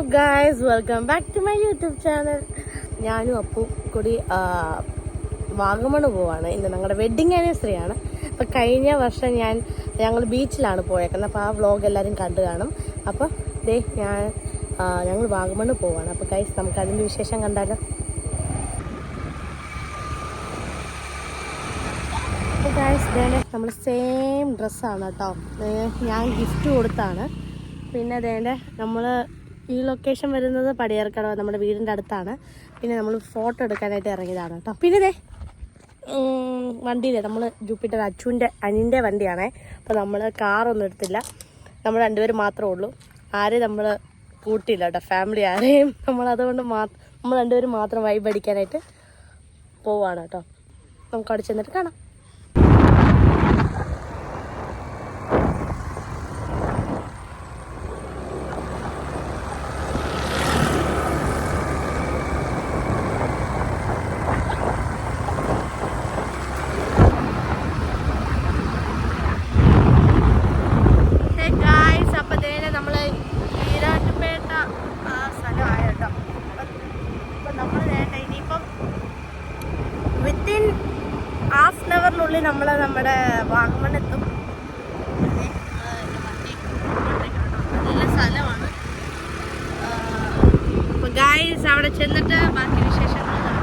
up guys, welcome back to my YouTube channel. ഞാനും അപ്പു കൂടി വാഗമണ് പോവാണ്. ഇന്ന് ഞങ്ങളുടെ വെഡ്ഡിങ് ആനിവേഴ്സറി ആണ്. അപ്പോൾ കഴിഞ്ഞ വർഷം ഞങ്ങൾ ബീച്ചിലാണ് പോയേക്കുന്നത്. അപ്പോൾ ആ വ്ളോഗ് എല്ലാവരും കണ്ടു കാണും. അപ്പോൾ ഞങ്ങൾ വാഗമണ് പോവാണ്. അപ്പോൾ ഗൈസ് നമുക്ക് അതിൻ്റെ വിശേഷം കണ്ടാലോ. അപ്പോൾ ഗൈസ് നമ്മൾ സെയിം ഡ്രസ്സാണ് കേട്ടോ. ഞാൻ ഗിഫ്റ്റ് കൊടുത്താണ്. പിന്നെ നമ്മൾ ഈ ലൊക്കേഷൻ വരുന്നത് പടിയർക്കടവ്, നമ്മുടെ വീടിൻ്റെ അടുത്താണ്. പിന്നെ നമ്മൾ ഫോട്ടോ എടുക്കാനായിട്ട് ഇറങ്ങിയതാണ് കേട്ടോ. പിന്നെ വണ്ടിയിലെ നമ്മൾ ജൂപ്പിറ്റർ അനിൻ്റെ വണ്ടിയാണേ. അപ്പോൾ നമ്മൾ കാറൊന്നും എടുത്തില്ല, നമ്മൾ രണ്ടുപേരും മാത്രമേ ഉള്ളൂ. ആരെയും നമ്മൾ കൂട്ടിയില്ല കേട്ടോ, ഫാമിലി ആരെയും. നമ്മളതുകൊണ്ട് നമ്മൾ രണ്ടുപേരും മാത്രം വൈബ് അടിക്കാനായിട്ട് പോവാണ് കേട്ടോ. നമുക്ക് അവിടെ ചെന്നിട്ട് കാണാം. വിത്തിൻ ഹാഫ് ആൻ അവറിനുള്ളിൽ നമ്മൾ നമ്മുടെ വാഗമണെത്തും. നല്ല സ്ഥലമാണ്. അപ്പോൾ ഗായ്സ് അവിടെ ചെന്നിട്ട് ബാക്കി വിശേഷങ്ങൾ കാണാം.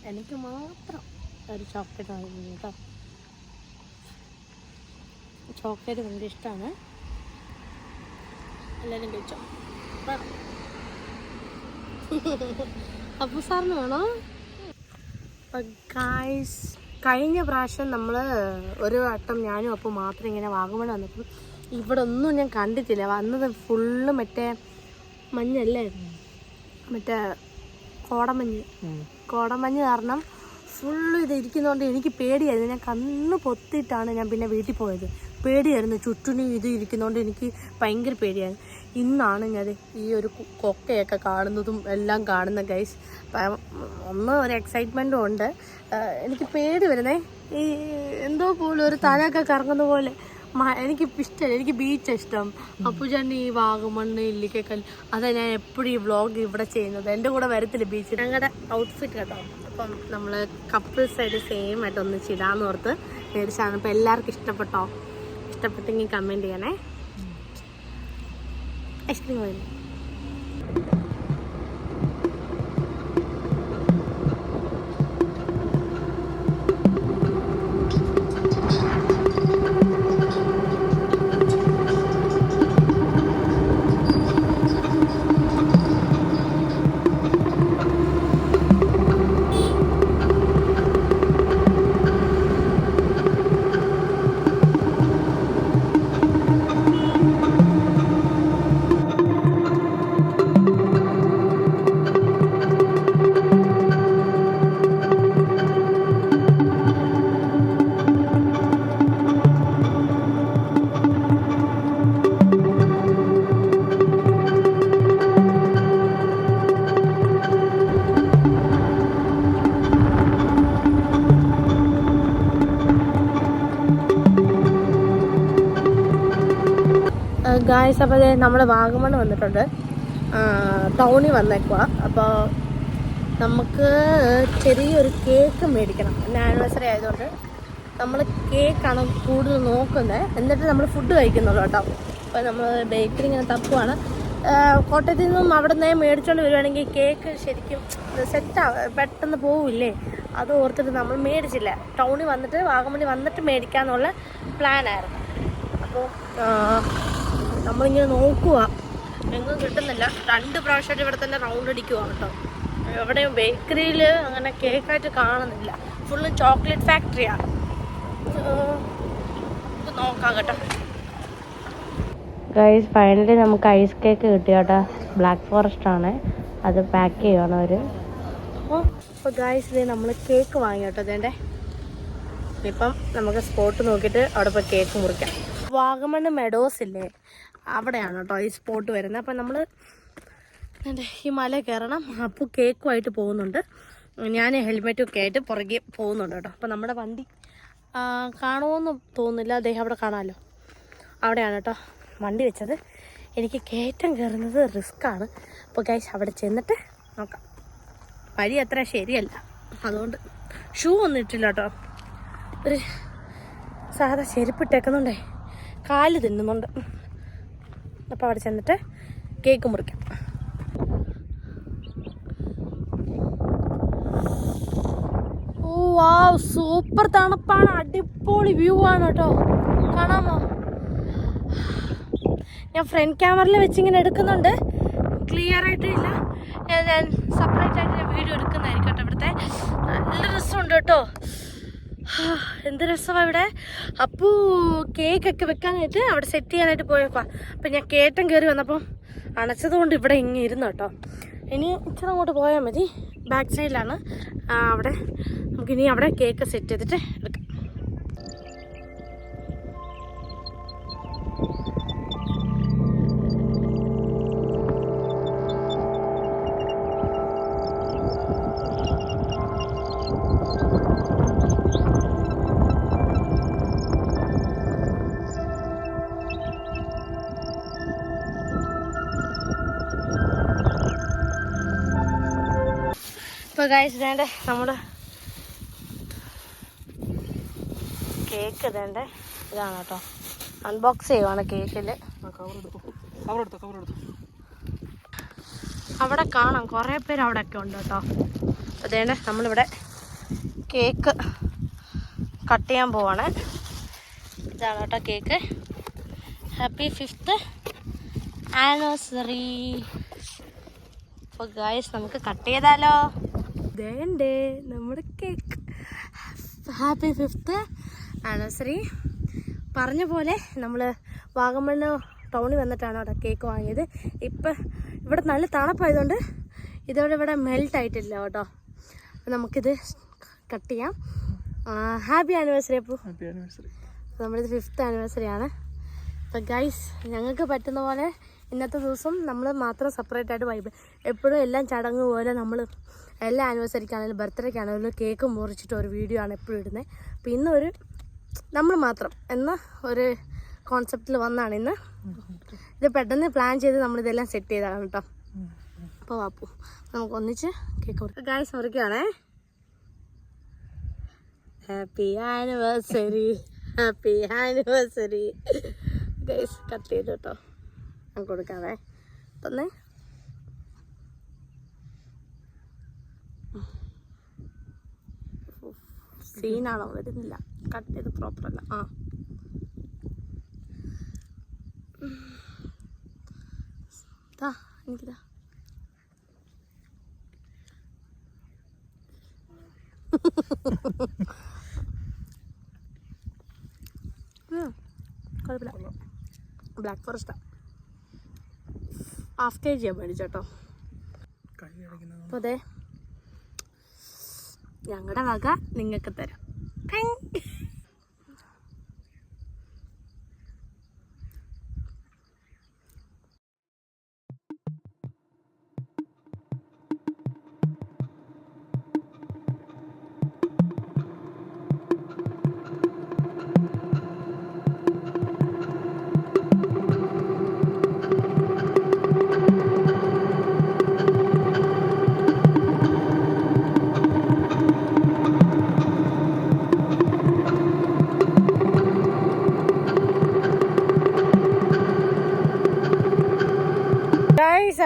എനിക്ക് മാത്രം ഒരു ചോക്ലേറ്റ് വാങ്ങിക്കുന്നു കേട്ടോ. ചോക്ലേറ്റ് ഭയങ്കര ഇഷ്ടമാണ്. എല്ലാവരും കഴിച്ചോ. അപ്പു സാറിന് വേണോ? ഗായ്സ്, കഴിഞ്ഞ പ്രാവശ്യം നമ്മൾ ഒരു വട്ടം ഞാനും അപ്പോൾ മാത്രം ഇങ്ങനെ വാഗമൺ വന്നപ്പോൾ ഇവിടെ ഒന്നും ഞാൻ കണ്ടിട്ടില്ല. വന്നത് ഫുള്ള് മറ്റേ മഞ്ഞല്ലേ, മറ്റേ കോടമഞ്ഞ് കാരണം ഫുള്ള് ഇത് ഇരിക്കുന്നതുകൊണ്ട് എനിക്ക് പേടിയായിരുന്നു. ഞാൻ കണ്ണ് പൊത്തിയിട്ടാണ് ഞാൻ പിന്നെ വീട്ടിൽ പോയത്. പേടിയായിരുന്നു, ചുറ്റിനും ഇത് ഇരിക്കുന്നതുകൊണ്ട് എനിക്ക് ഭയങ്കര പേടിയായിരുന്നു. ഇന്നാണ് ഞാൻ ഈ ഒരു കൊക്കയൊക്കെ കാണുന്നതും എല്ലാം കാണുന്ന ഗൈസ്. ഒരു എക്സൈറ്റ്മെൻറ്റും ഉണ്ട്. എനിക്ക് പേടി വരുന്നേ, ഈ എന്തോ പോലെ ഒരു തലയൊക്കെ കറങ്ങുന്ന പോലെ. എനിക്ക് ഇഷ്ടമല്ല, എനിക്ക് ബീച്ച് ഇഷ്ടം. അപ്പുചാണ്ടി ഈ വാഗമണ്ണ്, ഇല്ലിക്കൽ, അതാ ഞാൻ എപ്പോഴും ഈ വ്ളോഗ് ഇവിടെ ചെയ്യുന്നത്. എൻ്റെ കൂടെ വരത്തില്ല ബീച്ചിൽ. ഞങ്ങളുടെ ഔട്ട്ഫിറ്റ് കേട്ടോ. അപ്പം നമ്മൾ കപ്പിൾസ് ആയിട്ട് സെയിം ആയിട്ട് ഒന്നിച്ചിടാന്ന് ഓർത്ത് മേടിച്ചാണ്. അപ്പം എല്ലാവർക്കും ഇഷ്ടപ്പെട്ടോ? ഇഷ്ടപ്പെട്ടെങ്കിൽ കമൻറ്റ് ചെയ്യണേ. ഐസ്ക്രീം വേണം. ഗായ്സ്, അപ്പോൾ നമ്മൾ വാഗമൺ വന്നിട്ടുണ്ട്, ടൗണിൽ വന്നേക്കുക. അപ്പോൾ നമുക്ക് ചെറിയൊരു കേക്ക് മേടിക്കണം. എൻ്റെ ആനിവേഴ്സറി ആയതുകൊണ്ട് നമ്മൾ കേക്കാണ് കൂടുതൽ നോക്കുന്നത്. എന്നിട്ട് നമ്മൾ ഫുഡ് കഴിക്കുന്നുള്ളൂ കേട്ടോ. അപ്പോൾ നമ്മൾ ബേക്കറി ഇങ്ങനെ തപ്പുവാണ്. കോട്ടയത്തിൽ നിന്നും അവിടെ നിന്ന് മേടിച്ചുകൊണ്ട് വരുവാണെങ്കിൽ കേക്ക് ശരിക്കും പെട്ടെന്ന് പോവില്ലേ, അത് ഓർത്തിട്ട് നമ്മൾ മേടിച്ചില്ല. ടൗണിൽ വന്നിട്ട് വാഗമണിൽ വന്നിട്ട് മേടിക്കാമെന്നുള്ള പ്ലാനായിരുന്നു. അപ്പോൾ നമ്മളിങ്ങനെ നോക്കുക, എങ്ങും കിട്ടുന്നില്ല. 2 പ്രാവശ്യമായിട്ട് ഇവിടെ തന്നെ റൗണ്ട് അടിക്കുക കേട്ടോ. എവിടെയും ബേക്കറിയിൽ അങ്ങനെ കേക്കായിട്ട് കാണുന്നില്ല. ഫുള്ള് ചോക്ലേറ്റ് ഫാക്ടറിയാണ്. നോക്കാം കേട്ടോ. ഗൈസ്, ഫൈനലി നമുക്ക് ഐസ് കേക്ക് കിട്ടി കേട്ടോ. ബ്ലാക്ക് ഫോറസ്റ്റ് ആണ്, അത് പാക്ക് ചെയ്യുകയാണ് അവർ. അപ്പോൾ ഗൈസ്, ഇത് നമ്മൾ കേക്ക് വാങ്ങി കേട്ടോ. അതേണ്ടേ ഇപ്പം നമുക്ക് സ്പോട്ട് നോക്കിയിട്ട് അവിടെ പോയി കേക്ക് മുറിക്കാം. വാഗമണ് മെഡോസ് ഇല്ലേ, അവിടെയാണ് കേട്ടോ ഈ സ്പോട്ട് വരുന്നത്. അപ്പം നമ്മൾ ഈ മല കയറണം. അപ്പോൾ കേക്കുമായിട്ട് പോകുന്നുണ്ട്. ഞാൻ ഹെൽമെറ്റൊക്കെ ആയിട്ട് പുറകെ പോകുന്നുണ്ട് കേട്ടോ. അപ്പം നമ്മുടെ വണ്ടി കാണുമെന്ന് തോന്നുന്നില്ല. അദ്ദേഹം അവിടെ കാണാമല്ലോ, അവിടെയാണ് കേട്ടോ വണ്ടി വെച്ചത്. എനിക്ക് കയറ്റം കയറുന്നത് റിസ്ക്കാണ്. അപ്പോൾ ഗൈസ്, അവിടെ ചെന്നിട്ട് നോക്കാം. വഴി അത്ര ശരിയല്ല, അതുകൊണ്ട് ഷൂ ഒന്നും ഇട്ടില്ല കേട്ടോ. ഒരു സാധാ ചെരുപ്പിട്ടേക്കുന്നുണ്ടേ, കാല് തിന്നുന്നുണ്ട്. അപ്പോൾ അവിടെ ചെന്നിട്ട് കേക്ക് മുറിക്കാം. ഓ വാവ്, സൂപ്പർ തണുപ്പാണ്, അടിപൊളി വ്യൂ ആണ് കേട്ടോ. കാണാമോ? ഞാൻ ഫ്രണ്ട് ക്യാമറയിൽ വെച്ചിങ്ങനെ എടുക്കുന്നുണ്ട്, ക്ലിയർ ആയിട്ടില്ല. ഞാൻ സെപ്പറേറ്റ് ആയിട്ട് ഞാൻ വീഡിയോ എടുക്കുന്നതായിരിക്കും കേട്ടോ. ഇവിടുത്തെ നല്ല രസമുണ്ട് കേട്ടോ. എന്ത് രസമാണ് ഇവിടെ. അപ്പോൾ കേക്കൊക്കെ വെക്കാനായിട്ട് അവിടെ സെറ്റ് ചെയ്യാനായിട്ട് പോയേക്കുക. അപ്പം ഞാൻ കയറ്റം കയറി വന്നപ്പം അണച്ചത് കൊണ്ട് ഇവിടെ ഇങ്ങനെ ഇരുന്നു കേട്ടോ. ഇനി ഇച്ചിരി അങ്ങോട്ട് പോയാൽ മതി, ബാക്ക് സൈഡിലാണ്. അവിടെ നമുക്കിനി അവിടെ കേക്ക് സെറ്റ് ചെയ്തിട്ട് എടുക്കാം. ഇപ്പോൾ ഗൈസ്, ഇതേണ്ട നമ്മുടെ കേക്ക് ഇതേണ്ട ഇതാണ് കേട്ടോ. അൺബോക്സ് ചെയ്യുവാണ് കേക്കിൽ. അവിടെ കാണാം കുറേ പേര് അവിടെയൊക്കെ ഉണ്ട് കേട്ടോ. അതേണ്ട നമ്മളിവിടെ കേക്ക് കട്ട് ചെയ്യാൻ പോവാണ്. ഇതാണ് കേട്ടോ കേക്ക്. Happy 5th anniversary. അപ്പോൾ ഗായ്സ് നമുക്ക് കട്ട് ചെയ്താലോ. ഇതേണ്ടേ നമ്മുടെ കേക്ക്. Happy 5th anniversary. പറഞ്ഞ പോലെ നമ്മൾ വാഗമണ് ടൗണിൽ വന്നിട്ടാണ് അവിടെ കേക്ക് വാങ്ങിയത്. ഇപ്പം ഇവിടെ നല്ല തണുപ്പായതുകൊണ്ട് ഇവിടെ മെൽറ്റ് ആയിട്ടില്ല കേട്ടോ. നമുക്കിത് കട്ട് ചെയ്യാം. Happy anniversary. അപ്പോൾ നമ്മളിത് 5th ആനിവേഴ്സറി ആണ്. അപ്പോൾ ഗൈസ് ഞങ്ങൾക്ക് പറ്റുന്ന പോലെ ഇന്നത്തെ ദിവസം നമ്മൾ മാത്രം സെപ്പറേറ്റ് ആയിട്ട് വൈബ്. എപ്പോഴും എല്ലാം ചടങ്ങ് പോലെ നമ്മൾ എല്ലാ ആനിവേഴ്സറിക്കാണെങ്കിലും ബർത്ത്ഡേക്കാണെങ്കിലും കേക്ക് മുറിച്ചിട്ട് ഒരു വീഡിയോ ആണ് എപ്പോഴും ഇടുന്നത്. അപ്പോൾ ഇന്നൊരു നമ്മൾ മാത്രം എന്ന ഒരു കോൺസെപ്റ്റിൽ വന്നാണ് ഇന്ന്. ഇത് പെട്ടെന്ന് പ്ലാൻ ചെയ്ത് നമ്മളിതെല്ലാം സെറ്റ് ചെയ്തതാണ് കേട്ടോ. അപ്പോൾ വാപ്പു നമുക്ക് ഒന്നിച്ച് കേക്ക് കൊടുക്കാം. ഗൈസ് മുറിക്കുകയാണേ. Happy anniversary, happy anniversary. Guys cut ചെയ്തു കേട്ടോ. ഞാൻ കൊടുക്കാവേ. തന്നെ സീനാണോ വരുന്നില്ല, കട്ട് ചെയ്ത് പ്രോപ്പറല്ല. എനിക്കിതാ കുഴപ്പമില്ല. ബ്ലാക്ക് ഫോറസ്റ്റാണ്. 1/2 kg മേടിച്ചോട്ടോ. അപ്പോൾ അതെ ഞങ്ങളുടെ വക നിങ്ങൾക്ക് തരാം.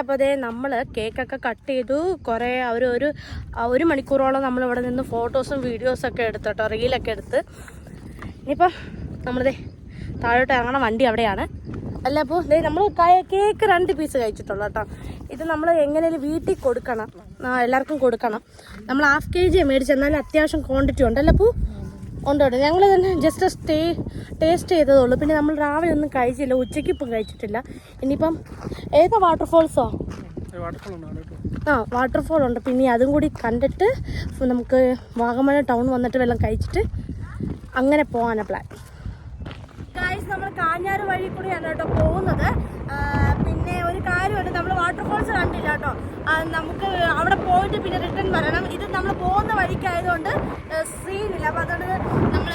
അപ്പോൾ അതേ നമ്മൾ കേക്കൊക്കെ കട്ട് ചെയ്തു. കുറേ ഒരു മണിക്കൂറോളം നമ്മളിവിടെ നിന്ന് ഫോട്ടോസും വീഡിയോസൊക്കെ എടുത്തു കേട്ടോ, റീലൊക്കെ എടുത്ത്. ഇനിയിപ്പം നമ്മളിതേ താഴോട്ട് ഇറങ്ങണ വണ്ടി അവിടെയാണ്. അല്ല അപ്പോൾ ദേ നമ്മൾ കേക്ക് 2 പീസ് കഴിച്ചിട്ടുള്ളൂ കേട്ടോ. ഇത് നമ്മൾ എങ്ങനെയും വീട്ടിൽ കൊടുക്കണം, എല്ലാവർക്കും കൊടുക്കണം. നമ്മൾ 1/2 kg മേടിച്ചെന്നാലും അത്യാവശ്യം ക്വാണ്ടിറ്റി ഉണ്ടല്ലോ. അപ്പോൾ ഉണ്ട്. ഞങ്ങൾ തന്നെ ജസ്റ്റ് ടേസ്റ്റ് ചെയ്തതുള്ളൂ. പിന്നെ നമ്മൾ രാവിലെ ഒന്നും കഴിച്ചില്ല, ഉച്ചയ്ക്ക് ഇപ്പം കഴിച്ചിട്ടില്ല. ഇനിയിപ്പം ഏതാ വാട്ടർഫോൾസോ? വാട്ടർഫോൾ ഉണ്ട്. പിന്നെ അതും കൂടി കണ്ടിട്ട് നമുക്ക് വാഗമൺ ടൗൺ വന്നിട്ട് വല്ലതും കഴിച്ചിട്ട് അങ്ങനെ പോകാനാണ് പ്ലാൻ. ഗായ്സ് നമ്മൾ കാഞ്ഞാറ് വഴി കൂടിയാണ് കേട്ടോ പോകുന്നത്. പിന്നെ ഒരു കാര്യമുണ്ട്, നമ്മൾ വാട്ടർഫോൾസ് കണ്ടില്ല കേട്ടോ. നമുക്ക് അവിടെ പോയിട്ട് പിന്നെ റിട്ടേൺ വരണം. ഇത് നമ്മൾ പോകുന്ന വഴിക്കായതുകൊണ്ട് സീനില്ല. അപ്പോൾ അതുകൊണ്ട് നമ്മൾ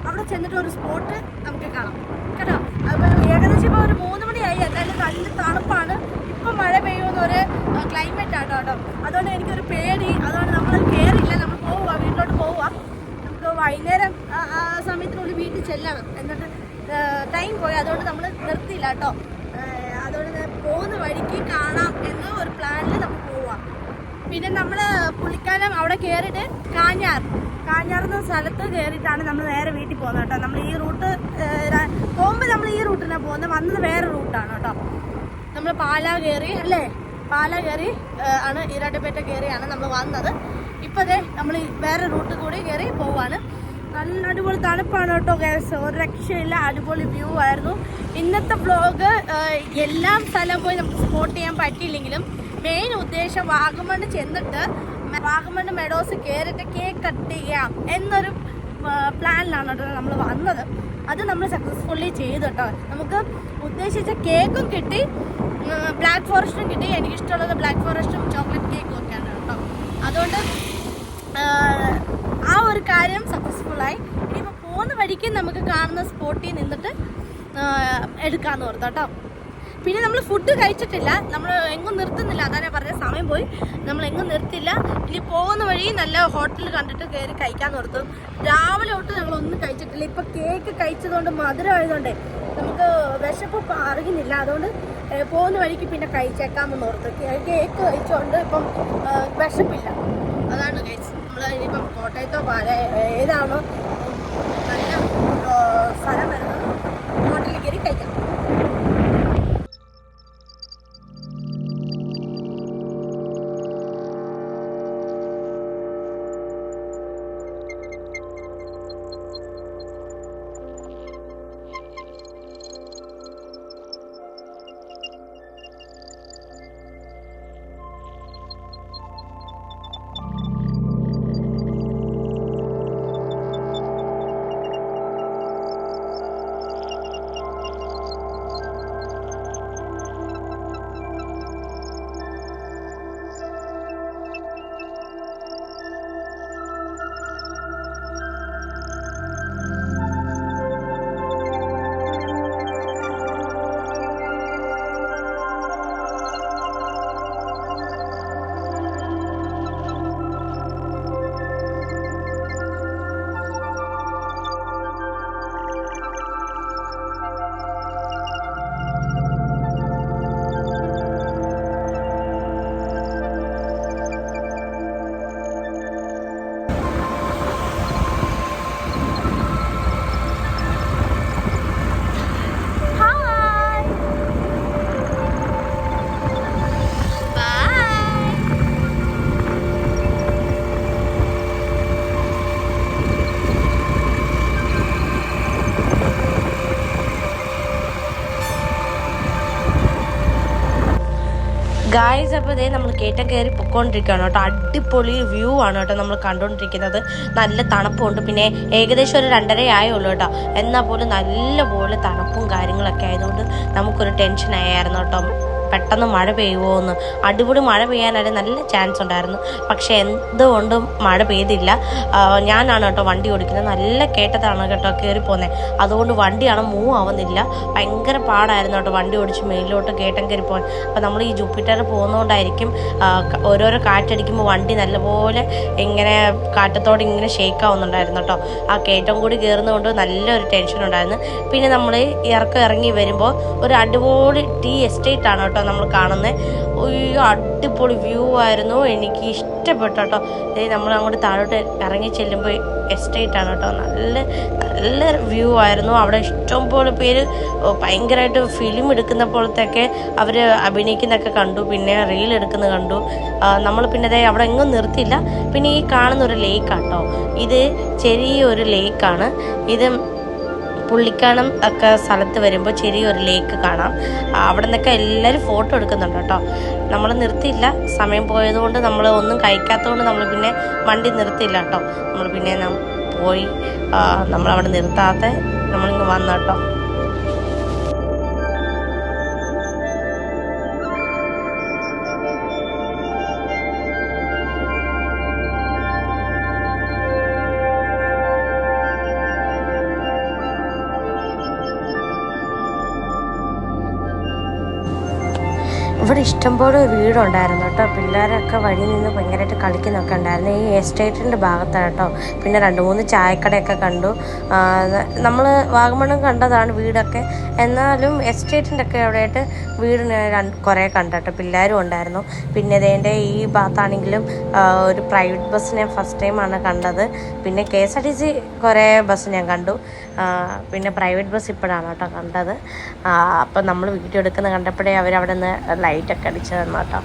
അവിടെ ചെന്നിട്ട് ഒരു സ്പോട്ട് നമുക്ക് കാണാം കേട്ടോ. അപ്പോൾ ഏകദേശം ഇപ്പോൾ ഒരു 3 മണിയായി. എന്തായാലും നല്ല തണുപ്പാണ്. ഇപ്പം മഴ പെയ്യുന്നൊരു ക്ലൈമറ്റ് ആട്ടോ കേട്ടോ. അതുകൊണ്ട് എനിക്കൊരു പേടി. അതുകൊണ്ട് നമ്മൾ കയറില്ല, നമ്മൾ പോവുക, വീട്ടിലോട്ട് പോവുക. നമുക്ക് വൈകുന്നേരം സമയത്തിനുള്ളിൽ വീട്ടിൽ ചെല്ലണം. എന്നിട്ട് ടൈം പോയി, അതുകൊണ്ട് നമ്മൾ നിർത്തിയില്ല കേട്ടോ. അതുകൊണ്ട് പോകുന്ന വഴിക്ക് കാണാം എന്ന ഒരു പ്ലാനിൽ നമുക്ക് പോവാം. പിന്നെ നമ്മൾ പുള്ളിക്കാനം അവിടെ കയറിയിട്ട് കാഞ്ഞാറെന്ന സ്ഥലത്ത് കയറിയിട്ടാണ് നമ്മൾ നേരെ വീട്ടിൽ പോകുന്നത് കേട്ടോ. നമ്മൾ ഈ റൂട്ട് പോകുമ്പോൾ നമ്മൾ ഈ റൂട്ടിലാണ് പോകുന്നത്. വന്നത് വേറെ റൂട്ടാണ് കേട്ടോ. നമ്മൾ പാലാ കയറി ആണ് ഈരാട്ടുപേട്ട കയറിയാണ് നമ്മൾ വന്നത്. ഇപ്പോഴേ നമ്മൾ വേറെ റൂട്ട് കൂടി കയറി പോവാണ്. നല്ല അടിപൊളി തണുപ്പാണ് കേട്ടോ ഗൈസ്, ഒരു രക്ഷയില്ല. അടിപൊളി വ്യൂ ആയിരുന്നു. ഇന്നത്തെ വ്ലോഗ് എല്ലാം സ്ഥലം പോയി നമുക്ക് സ്പോട്ട് ചെയ്യാൻ പറ്റിയില്ലെങ്കിലും മെയിൻ ഉദ്ദേശം വാഗമണ് ചെന്നിട്ട് വാഗമൺ മെഡോസ് കയറിയിട്ട് കേക്ക് കട്ട് ചെയ്യാം എന്നൊരു പ്ലാനിലാണ് കേട്ടോ നമ്മൾ വന്നത്. അത് നമ്മൾ സക്സസ്ഫുള്ളി ചെയ്തു കേട്ടോ. നമുക്ക് ഉദ്ദേശിച്ച കേക്കും കിട്ടി, ബ്ലാക്ക് ഫോറസ്റ്റും കിട്ടി. എനിക്കിഷ്ടമുള്ളത് ബ്ലാക്ക് ഫോറസ്റ്റും ചോക്ലേറ്റ് കേക്കും ഒക്കെയാണ് കേട്ടോ. അതുകൊണ്ട് ആ ഒരു കാര്യം സക്സസ്ഫുള്ളായി. ഇനിയിപ്പോൾ പോകുന്ന വഴിക്ക് നമുക്ക് കാണുന്ന സ്പോട്ടിൽ നിന്നിട്ട് എടുക്കാമെന്ന് ഓർത്തു കേട്ടോ. പിന്നെ നമ്മൾ ഫുഡ് കഴിച്ചിട്ടില്ല, നമ്മൾ എങ്ങും നിർത്തുന്നില്ല. അതാണ് പറഞ്ഞ സമയം പോയി, നമ്മൾ എങ്ങും നിർത്തില്ല. ഇനി പോകുന്ന വഴി നല്ല ഹോട്ടൽ കണ്ടിട്ട് കയറി കഴിക്കാമെന്ന് ഓർത്തു. രാവിലെ തൊട്ട് ഞങ്ങളൊന്നും കഴിച്ചിട്ടില്ല. ഇപ്പം കേക്ക് കഴിച്ചതുകൊണ്ട് മധുരമായതുകൊണ്ട് നമുക്ക് വിശപ്പ് അറിയുന്നില്ല. അതുകൊണ്ട് പോകുന്ന വഴിക്ക് പിന്നെ കഴിച്ചേക്കാമെന്ന് ഓർത്തു. കേക്ക് കഴിച്ചുകൊണ്ട് ഇപ്പം വിശപ്പില്ല. അതാണ് കഴിച്ചത്. നമ്മൾ ഇനിയിപ്പം കോട്ടയത്തോ ഏതാണോ നല്ല സ്ഥലം വരുന്നത്. ഹോട്ടലിൽ കയറി കഴിക്കാം. ഗായ്സ്, അപ്പോൾ ഇതേ നമ്മൾ കയറ്റം കയറി പൊയ്ക്കൊണ്ടിരിക്കുകയാണ് കേട്ടോ. അടിപൊളി വ്യൂ ആണ് കേട്ടോ നമ്മൾ കണ്ടുകൊണ്ടിരിക്കുന്നത്. നല്ല തണുപ്പുണ്ട്. പിന്നെ ഏകദേശം ഒരു 2:30 ആയുള്ളൂ കേട്ടോ. എന്നാൽ പോലും നല്ലപോലെ തണുപ്പും കാര്യങ്ങളൊക്കെ ആയതുകൊണ്ട് നമുക്കൊരു ടെൻഷൻ ആയിരുന്നു കേട്ടോ. പെട്ടെന്ന് മഴ പെയ്യുമോ എന്ന്. അടിപൊളി മഴ പെയ്യാനായിട്ട് നല്ല ചാൻസ് ഉണ്ടായിരുന്നു. പക്ഷേ എന്തുകൊണ്ടും മഴ പെയ്തില്ല. ഞാനാണ് കേട്ടോ വണ്ടി ഓടിക്കുന്നത്. നല്ല കേട്ടതാണ് കേട്ടോ കയറി പോകുന്നത്. അതുകൊണ്ട് വണ്ടിയാണ് മൂവ് ആവുന്നില്ല. ഭയങ്കര പാടായിരുന്നു കേട്ടോ വണ്ടി ഓടിച്ച് മേലിലോട്ട് കയറ്റം കയറി പോകാൻ. അപ്പോൾ നമ്മൾ ഈ ജൂപ്പിറ്റർ പോകുന്നതുകൊണ്ടായിരിക്കും ഓരോരോ കാറ്റടിക്കുമ്പോൾ വണ്ടി നല്ലപോലെ ഇങ്ങനെ കാറ്റത്തോടെ ഇങ്ങനെ ഷേക്ക് ആവുന്നുണ്ടായിരുന്നു കേട്ടോ. ആ കയറ്റം കൂടി കയറുന്നതുകൊണ്ട് നല്ലൊരു ടെൻഷൻ ഉണ്ടായിരുന്നു. പിന്നെ നമ്മൾ ഇറങ്ങി വരുമ്പോൾ ഒരു അടിപൊളി ടീ എസ്റ്റേറ്റ് ആണ് കേട്ടോ നമ്മൾ കാണുന്നത്. ഒരു അടിപൊളി വ്യൂ ആയിരുന്നു. എനിക്ക് ഇഷ്ടപ്പെട്ടു കേട്ടോ. നമ്മൾ അങ്ങോട്ട് താഴോട്ട് ഇറങ്ങി ചെല്ലുമ്പോൾ എസ്റ്റേറ്റ് ആണ് കേട്ടോ. നല്ല വ്യൂ ആയിരുന്നു. അവിടെ ഇഷ്ടംപോലെ പേര് ഭയങ്കരമായിട്ട് ഫിലിം എടുക്കുന്ന പോലത്തെയൊക്കെ അവർ അഭിനയിക്കുന്നതൊക്കെ കണ്ടു. പിന്നെ റീൽ എടുക്കുന്നത് കണ്ടു. നമ്മൾ പിന്നെ അവിടെ എങ്ങും നിർത്തിയില്ല. പിന്നെ ഈ കാണുന്ന ഒരു ലേക്കാട്ടോ. ഇത് ചെറിയൊരു ലേക്കാണ്. ഇത് പുള്ളിക്കാനം ഒക്കെ സ്ഥലത്ത് വരുമ്പോൾ ചെറിയൊരു ലേക്ക് കാണാം. അവിടെ നിന്നൊക്കെ എല്ലാവരും ഫോട്ടോ എടുക്കുന്നുണ്ട് കേട്ടോ. നമ്മൾ നിർത്തിയില്ല. സമയം പോയതുകൊണ്ട് നമ്മൾ ഒന്നും കഴിക്കാത്തതുകൊണ്ട് നമ്മൾ പിന്നെ വണ്ടി നിർത്തിയില്ല കേട്ടോ. നമ്മൾ പിന്നെ പോയി നമ്മളവിടെ നിർത്താതെ നമ്മളിങ്ങ് വന്നു കേട്ടോ. ഇവിടെ ഇഷ്ടംപോലെ വീടുണ്ടായിരുന്നു കേട്ടോ. പിള്ളേരൊക്കെ വഴി നിന്ന് ഭയങ്കരമായിട്ട് കളിക്കുന്നൊക്കെ ഉണ്ടായിരുന്നു. ഈ എസ്റ്റേറ്റിൻ്റെ ഭാഗത്താണ് കേട്ടോ. പിന്നെ 2-3 ചായക്കടയൊക്കെ കണ്ടു. നമ്മൾ വാഗമണ്ണം കണ്ടതാണ് വീടൊക്കെ. എന്നാലും എസ്റ്റേറ്റിൻ്റെ ഒക്കെ അവിടെയായിട്ട് വീടിന് കുറേ കണ്ടോ. പിള്ളേരും ഉണ്ടായിരുന്നു. പിന്നെ ഇതിൻ്റെ ഈ ഭാഗത്താണെങ്കിലും ഒരു പ്രൈവറ്റ് ബസ് ഞാൻ ഫസ്റ്റ് ടൈമാണ് കണ്ടത്. പിന്നെ KSRTC കുറേ ബസ് ഞാൻ കണ്ടു. പിന്നെ പ്രൈവറ്റ് ബസ് ഇപ്പോഴാണ് കേട്ടോ കണ്ടത്. അപ്പം നമ്മൾ വീഡിയോ എടുക്കുന്ന കണ്ടപ്പോഴേ അവരവിടെ നിന്ന് ലൈറ്റൊക്കെ അടിച്ചു തന്നു കേട്ടോ.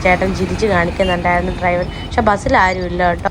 ചേട്ടൻ ചിരിച്ച് കാണിക്കുന്നുണ്ടായിരുന്നു ഡ്രൈവർ. പക്ഷെ ബസ്സിൽ ആരും ഇല്ല കേട്ടോ.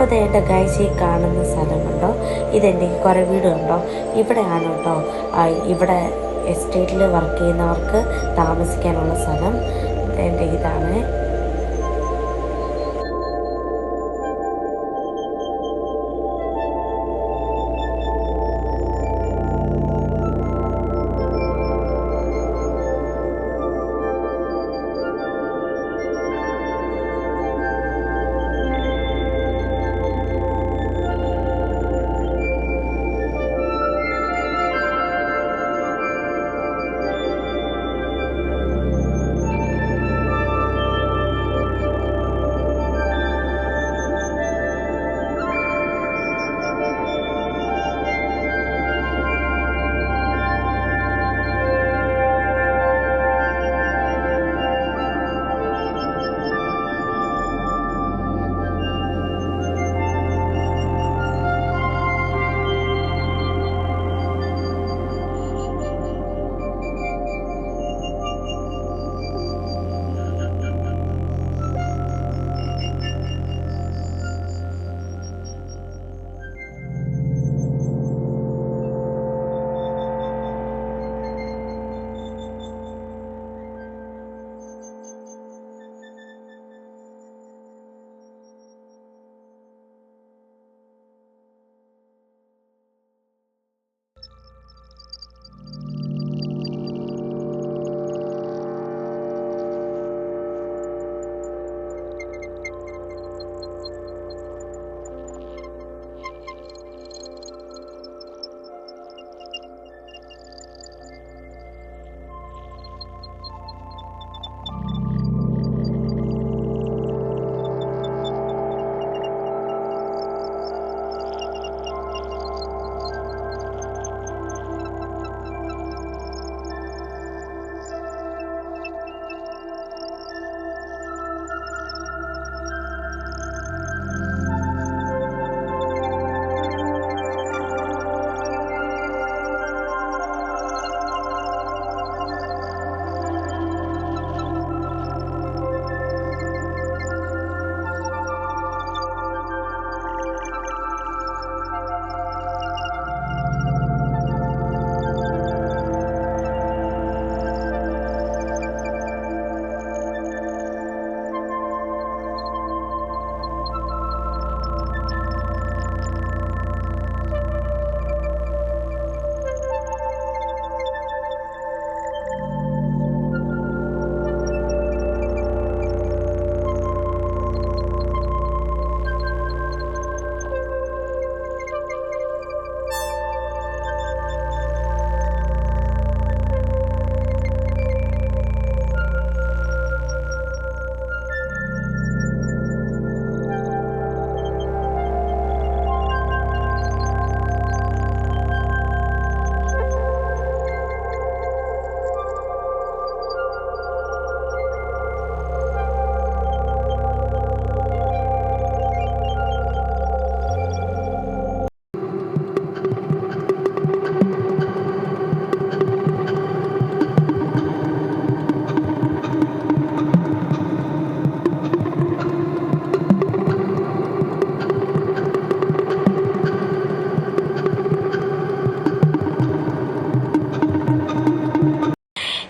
അപ്പോൾ എൻ്റെ ഗൈസ് ഈ കാണുന്ന സ്ഥലം കണ്ടോ, ഇതെൻ്റെ കുറേ വീട് കണ്ടോ, ഇവിടെയാണ് കേട്ടോ ഇവിടെ എസ്റ്റേറ്റിൽ വർക്ക് ചെയ്യുന്നവർക്ക് താമസിക്കാനുള്ള സ്ഥലം. എൻ്റെ ഇതാണ്.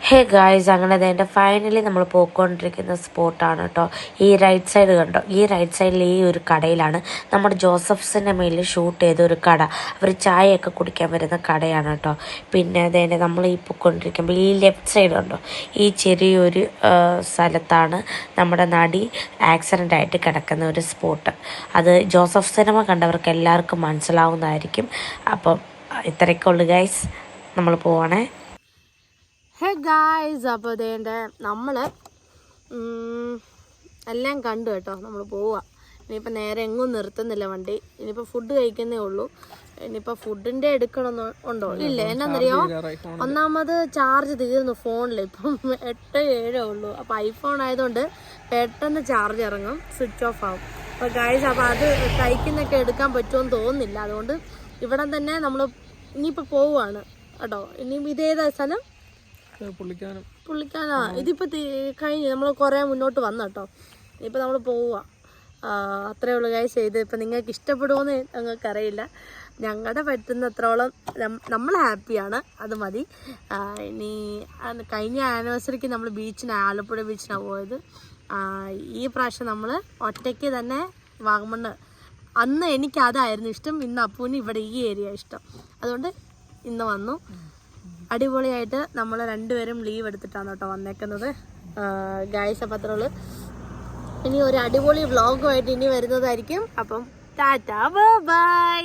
ഹേ ഗായ്സ്, അങ്ങനെ എൻ്റെ ഫൈനലി നമ്മൾ പോയിക്കൊണ്ടിരിക്കുന്ന സ്പോട്ടാണ് കേട്ടോ. ഈ റൈറ്റ് സൈഡ് കണ്ടോ, ഈ റൈറ്റ് സൈഡിൽ ഈ ഒരു കടയിലാണ് നമ്മുടെ ജോസഫ്സിൻ്റെ മേലിൽ ഷൂട്ട് ചെയ്ത ഒരു കട. അവർ ചായയൊക്കെ കുടിക്കാൻ വരുന്ന കടയാണ് കേട്ടോ. പിന്നെ അതേൻ്റെ നമ്മൾ ഈ പോയിക്കൊണ്ടിരിക്കുമ്പോൾ ഈ ലെഫ്റ്റ് സൈഡ് കണ്ടോ, ഈ ചെറിയൊരു സ്ഥലത്താണ് നമ്മുടെ നടി ആക്സിഡൻ്റ് ആയിട്ട് കിടക്കുന്ന ഒരു സ്പോട്ട്. അത് ജോസഫ് സിനിമ കണ്ടവർക്ക് എല്ലാവർക്കും മനസ്സിലാവുന്നതായിരിക്കും. അപ്പം ഇത്രയൊക്കെ ഉള്ളു ഗൈസ്, നമ്മൾ പോവാണേ. ഹേ ഗായ്സ്, അപ്പോൾ അതേണ്ട നമ്മൾ എല്ലാം കണ്ടു കേട്ടോ. നമ്മൾ പോവുക. ഇനിയിപ്പോൾ നേരെ എങ്ങും നിർത്തുന്നില്ല വണ്ടി. ഇനിയിപ്പോൾ ഫുഡ് കഴിക്കുന്നേ ഉള്ളൂ. ഇനിയിപ്പോൾ ഫുഡിൻ്റെ എടുക്കണമെന്ന് ഉണ്ടോ? ഇല്ല. എന്നാന്നറിയോ, ഒന്നാമത് ചാർജ് തീർന്നു ഫോണിൽ. ഇപ്പം 8-7 ഉള്ളൂ. അപ്പോൾ ഐഫോൺ ആയതുകൊണ്ട് പെട്ടെന്ന് ചാർജ് ഇറങ്ങും, സ്വിച്ച് ഓഫ് ആവും. അപ്പോൾ ഗായ്സ്, അപ്പോൾ അത് കഴിക്കുന്നൊക്കെ എടുക്കാൻ പറ്റുമെന്ന് തോന്നുന്നില്ല. അതുകൊണ്ട് ഇവിടെ തന്നെ നമ്മൾ ഇനിയിപ്പോൾ പോവുകയാണ് കേട്ടോ. ഇനി ഇതേതാ സ്ഥലം? പുള്ളിക്കാനാ. ഇതിപ്പോൾ കഴിഞ്ഞ് നമ്മൾ കുറേ മുന്നോട്ട് വന്നു കേട്ടോ. ഇനിയിപ്പോൾ നമ്മൾ പോവുക. അത്രേ ഉള്ളൂ ഗൈസ്. ചെയ്ത് ഇപ്പം നിങ്ങൾക്ക് ഇഷ്ടപ്പെടുമോയെന്ന് ഞങ്ങൾക്കറിയില്ല. ഞങ്ങളുടെ പറ്റുന്നത്രോളം നമ്മൾ ഹാപ്പിയാണ്, അത് മതി. ഇനി കഴിഞ്ഞ ആനിവേഴ്സറിക്ക് നമ്മൾ ആലപ്പുഴ ബീച്ചിനാണ് പോയത്. ഈ പ്രാവശ്യം നമ്മൾ ഒറ്റയ്ക്ക് തന്നെ വാഗമണ്ണ്. അന്ന് എനിക്ക് അതായിരുന്നു ഇഷ്ടം, ഇന്ന് അപ്പൂന് ഇവിടെ ഈ ഏരിയ ഇഷ്ടം. അതുകൊണ്ട് ഇന്ന് വന്നു. അടിപൊളിയായിട്ട് നമ്മൾ രണ്ടുപേരും ലീവ് എടുത്തിട്ടാണ് കേട്ടോ വന്നേക്കുന്നത് ഗൈസ്. അപ്പം അത്രേ ഉള്ളൂ. ഇനി ഒരു അടിപൊളി വ്ളോഗുമായിട്ട് ഇനി വരുന്നതായിരിക്കും. അപ്പം ടാറ്റാ ബൈ.